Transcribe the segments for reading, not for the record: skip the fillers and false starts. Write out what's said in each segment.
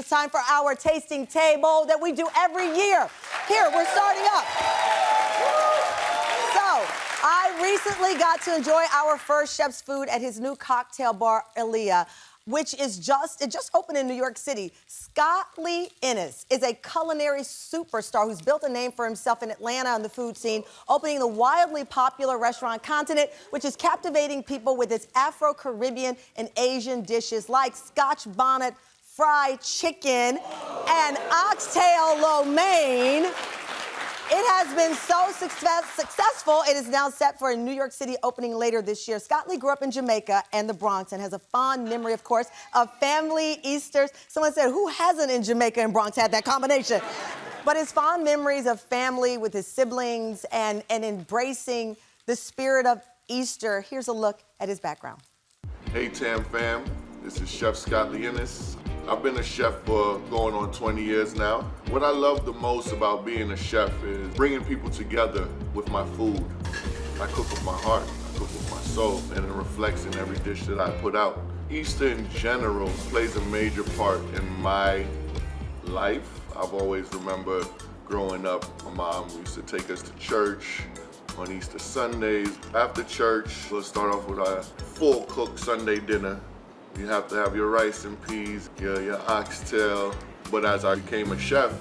It's time for our tasting table that we do every year. Here, we're starting up. So, I recently got to enjoy our first chef's food at his new cocktail bar, Elia, which is just opened in New York City. Scotley Innis is a culinary superstar who's built a name for himself in Atlanta on the food scene, opening the wildly popular restaurant Continent, which is captivating people with its Afro-Caribbean and Asian dishes like Scotch bonnet, fried chicken, and oxtail lo mein. It has been so successful, it is now set for a New York City opening later this year. Scotley grew up in Jamaica and the Bronx and has a fond memory, of course, of family Easters. Someone said, who hasn't in Jamaica and Bronx had that combination? But his fond memories of family with his siblings and embracing the spirit of Easter. Here's a look at his background. Hey Tam fam, this is Chef Scotley Innis. I've been a chef for going on 20 years now. What I love the most about being a chef is bringing people together with my food. I cook with my heart, I cook with my soul, and it reflects in every dish that I put out. Easter in general plays a major part in my life. I've always remembered growing up, my mom used to take us to church on Easter Sundays. After church, we'll start off with our full cooked Sunday dinner. You have to have your rice and peas, your oxtail. But as I became a chef,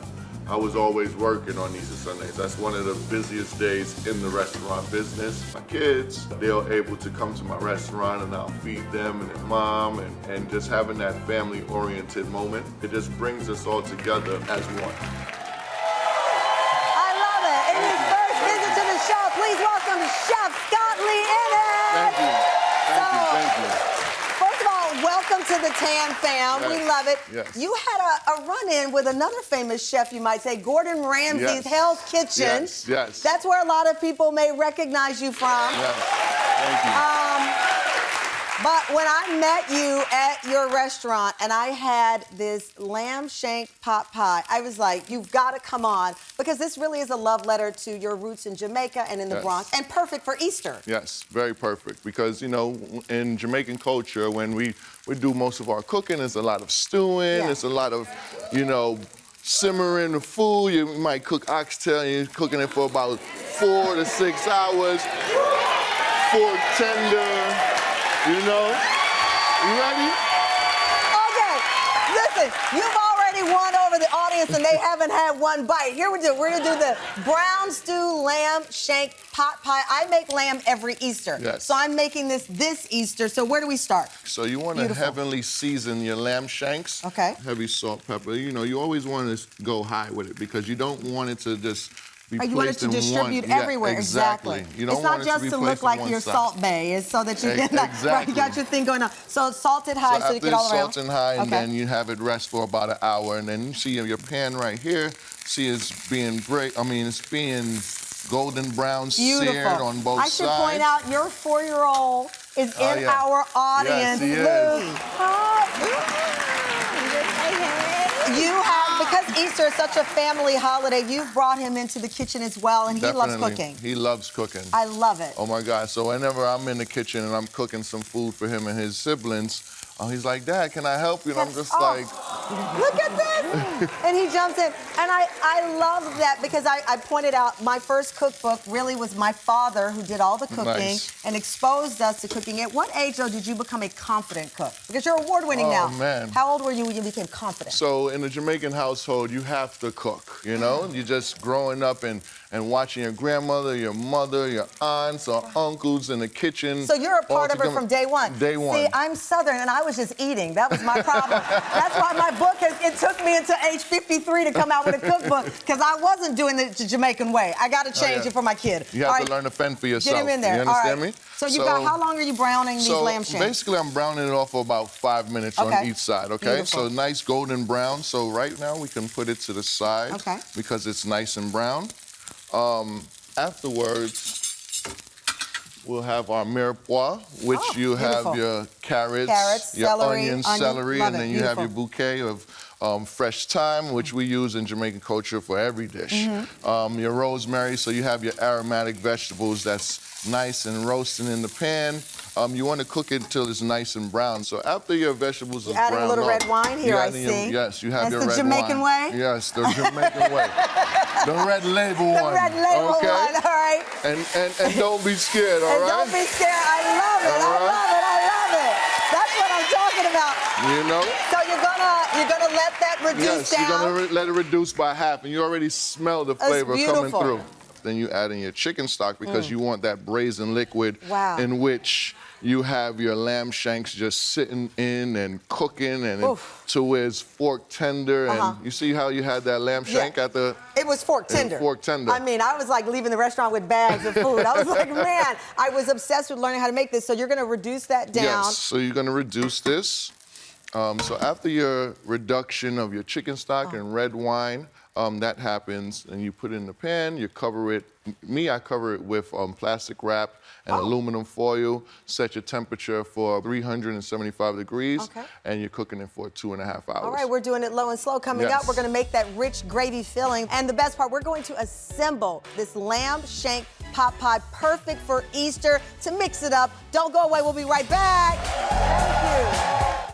I was always working on Easter Sundays. That's one of the busiest days in the restaurant business. My kids, they're able to come to my restaurant and I'll feed them and their mom and just having that family-oriented moment. It just brings us all together as one. I love it. In his first visit to the show, please welcome Chef Scotley Innis. Thank you. Thank you. First of all, welcome to the Tam fam. Yes. We love it. Yes. You had a run-in with another famous chef, you might say, Gordon Ramsay's Yes. Hell's Kitchen. Yes. That's where a lot of people may recognize you from. Yes. Thank you. But when I met you at your restaurant and I had this lamb shank pot pie, I was like, you've got to come on, because this really is a love letter to your roots in Jamaica and in the Yes. Bronx, and perfect for Easter. Yes, very perfect. Because, you know, in Jamaican culture, when we do most of our cooking, it's a lot of stewing, Yeah. it's a lot of, you know, simmering the food. You might cook oxtail, and you're cooking it for about 4 to 6 hours. Fork tender, you know. You ready? Okay, listen, you've already won over the audience and they haven't had one bite. Here we do. We're gonna do the brown stew lamb shank pot pie. I make lamb every Easter. Yes. So I'm making this Easter. So where do we start? So you want to Beautiful. heavenly season your lamb shanks. Okay. Heavy salt, pepper. You know, you always want to go high with it because you don't want it to just be You want it placed to in distribute one. everywhere, Yeah, exactly. You don't It's not want just it to to be look placed like on one your side. salt bay. It's so that you get that, right, you got your thing going on. So it's salted high so you get all around. After it's salted high, and Okay. then you have it rest for about an hour, and then you see your pan right here. See, it's being it's being golden brown Beautiful. seared on both sides. I should point out your 4-year-old is in yeah. our audience. Yes, he Luke. is. You have, because Easter is such a family holiday, you've brought him into the kitchen as well, and he loves Definitely. cooking. He loves cooking. I love it. Oh my God, so whenever I'm in the kitchen and I'm cooking some food for him and his siblings, he's like, Dad, can I help you? And I'm just like... Look at this! And he jumps in. And I love that because I pointed out my first cookbook really was my father who did all the cooking Nice. and exposed us to cooking. At what age, though, did you become a confident cook? Because you're award-winning now. Oh, man. How old were you when you became confident? So in a Jamaican household, you have to cook, you know? You're just growing up and watching your grandmother, your mother, your aunts or uncles in the kitchen. So you're a part of it together. from day one. Day one. See, I'm Southern, and I was just eating. That was my problem. That's why my book, it took me until age 53 to come out with a cookbook, because I wasn't doing it the Jamaican way. I got to change it for my kid. You have to learn to fend for yourself. Get him in there. You understand me? So you got, how long are you browning these lamb shanks? Basically, I'm browning it off for about 5 minutes on each side, okay? Beautiful. So nice golden brown. So right now, we can put it to the side because it's nice and brown. Afterwards, we'll have our mirepoix, which you have your carrots, your celery, onions, onion. celery, Love and then it. you have your Beautiful. bouquet fresh thyme, which we use in Jamaican culture for every dish. Your rosemary, so you have your aromatic vegetables that's nice and roasting in the pan. You want to cook it until it's nice and brown. So after your vegetables are brown, adding a little red wine here, I see. Yes, you have your red wine. That's the Jamaican way? Yes, the Jamaican way. The red label one. The red label one, all right. And don't be scared, all right? And don't be scared. I love it. All right. I love it. That's what I'm talking about. You know? So you're gonna let that reduce down. Yes, you're gonna let it reduce by half, and you already smell the flavor coming through. Then you add in your chicken stock because you want that braised liquid in which you have your lamb shanks just sitting in and cooking and to where it's fork tender. And you see how you had that lamb shank at the... It was fork tender. Fork tender. I mean, I was like leaving the restaurant with bags of food. I was like, man, I was obsessed with learning how to make this. So you're gonna reduce that down. Yes, so you're gonna reduce this. So after your reduction of your chicken stock and red wine, that happens, and you put it in the pan, you cover it. I cover it with plastic wrap and aluminum foil. Set your temperature for 375 degrees, and you're cooking it for 2.5 hours. All right, we're doing it low and slow. Coming up, we're gonna make that rich gravy filling. And the best part, we're going to assemble this lamb shank pot pie, perfect for Easter. To mix it up, don't go away, we'll be right back. Thank you.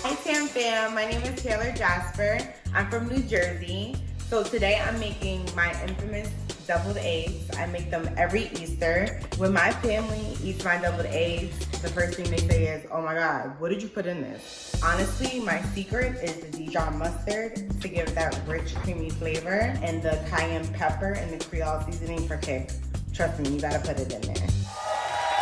Hi Sam fam, my name is Taylor Jasper. I'm from New Jersey. So today I'm making my infamous deviled eggs. I make them every Easter. When my family eats my deviled eggs, the first thing they say is, oh my God, what did you put in this? Honestly, my secret is the Dijon mustard to give that rich, creamy flavor, and the cayenne pepper and the Creole seasoning for kick. Trust me, you gotta put it in there.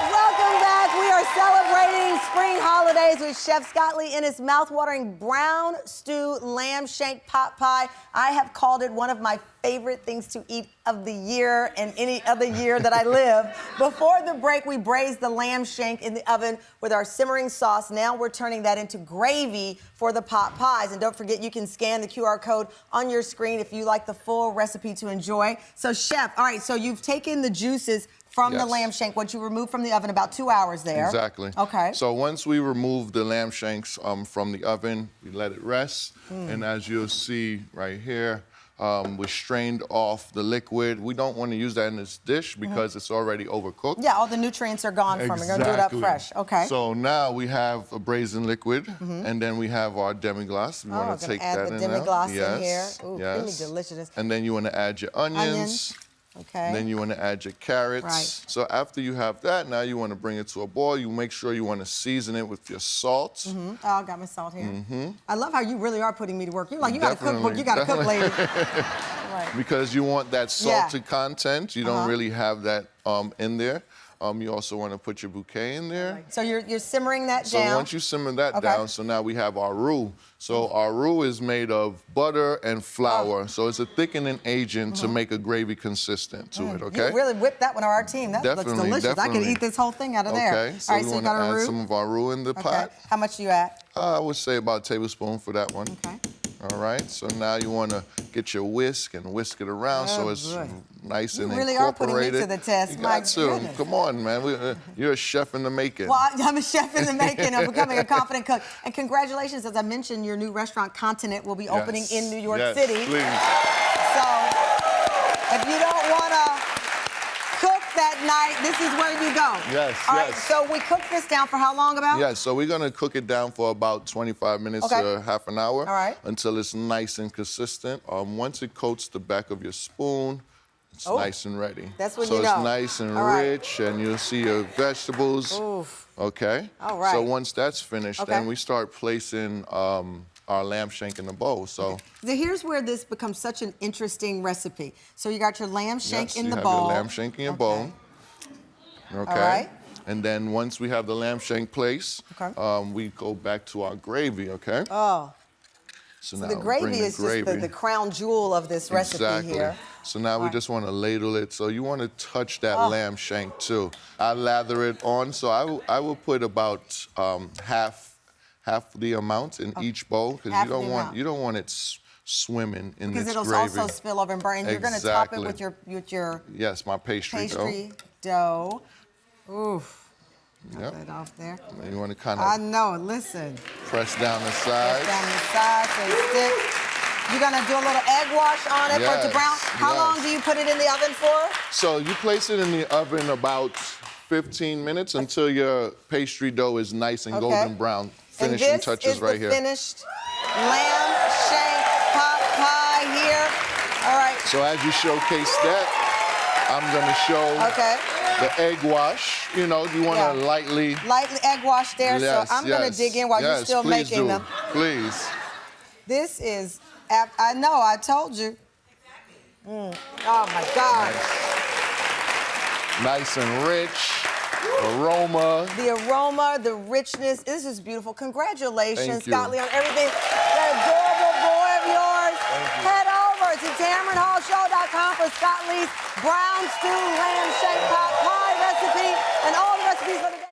Welcome back. We are celebrating spring holidays with Chef Scotley Innis' mouth-watering brown stew lamb shank pot pie. I have called it one of my favorite things to eat of the year and any other year that I live. Before the break, we braised the lamb shank in the oven with our simmering sauce. Now we're turning that into gravy for the pot pies. And don't forget, you can scan the QR code on your screen if you like the full recipe to enjoy. So, Chef, all right, so you've taken the juices from the lamb shank, what you removed from the oven, about 2 hours there. Exactly. Okay. So once we remove the lamb shanks from the oven, we let it rest. And as you'll see right here, we strained off the liquid. We don't want to use that in this dish because it's already overcooked. Yeah, all the nutrients are gone from it. We're gonna do it up fresh. Okay. So now we have a braised liquid, and then we have our demi-glace. We want to take that in there. Add the demi-glace in here. Ooh, yes. creamy deliciousness. And then you want to add your onions. Okay. And then you want to add your carrots. Right. So after you have that, now you want to bring it to a boil. You make sure you want to season it with your salt. Oh, I got my salt here. I love how you really are putting me to work. You're like, you got a cookbook, you got to cook, lady. Right. Because you want that salted content. You don't really have that in there. You also want to put your bouquet in there. Right. So you're simmering that down. So once you simmer that down, so now we have our roux. So our roux is made of butter and flour. So it's a thickening agent to make a gravy consistent to it, okay? You really whipped that one on our team. That looks delicious. I could eat this whole thing out of there. Okay, so we want to add some of our roux in the pot. How much do you add? I would say about a tablespoon for that one. Okay. All right, so now you want to get your whisk and whisk it around so it's nice and incorporated. You really are putting me to the test. You got to. Come on, man. You're a chef in the making. Well, I'm a chef in the making of becoming a confident cook. And congratulations, as I mentioned, your new restaurant, Continent, will be opening in New York City. Please. So if you don't want to cook that night, this is where you go. Yes, All right, so we cook this down for how long about? Yes, so we're going to cook it down for about 25 minutes to half an hour. All right. Until it's nice and consistent. Once it coats the back of your spoon, it's nice and ready. That's when so you know. So it's nice and rich, and you'll see your vegetables. Oof. Okay? All right. So once that's finished, then we start placing our lamb shank in the bowl. So here's where this becomes such an interesting recipe. So you got your lamb shank in the bowl. Yes, you have your lamb shank in your bowl. Okay. All right. And then once we have the lamb shank placed, we go back to our gravy, okay? Oh. So now the gravy is just the crown jewel of this recipe here. So now we just want to ladle it. So you want to touch that lamb shank too. I lather it on. So I will put about half the amount in each bowl because you don't want it swimming in this gravy. Because it'll also spill over and burn. And you're going to top it with your my pastry dough. Oof. Cut that off there. You want to kind I of know, listen. press down the sides. Press down the side so it sticks. You're gonna do a little egg wash on it for it to brown. How long do you put it in the oven for? So you place it in the oven about 15 minutes until your pastry dough is nice and golden brown. Finishing touches right here. Finished lamb shank pot pie here. All right. So as you showcase that, I'm gonna show the egg wash. You know, you want to lightly egg wash there. Yes, so I'm gonna dig in while you're still making them. Please. This is, I know, I told you. Oh my God. Nice and rich. Aroma. The aroma, the richness. This is beautiful. Congratulations, Thank you. Scotley, on everything. That adorable boy of yours. Head over to TamronHallShow.com for Scotley's brown stew lamb shank pot pie recipe and all the recipes for the day.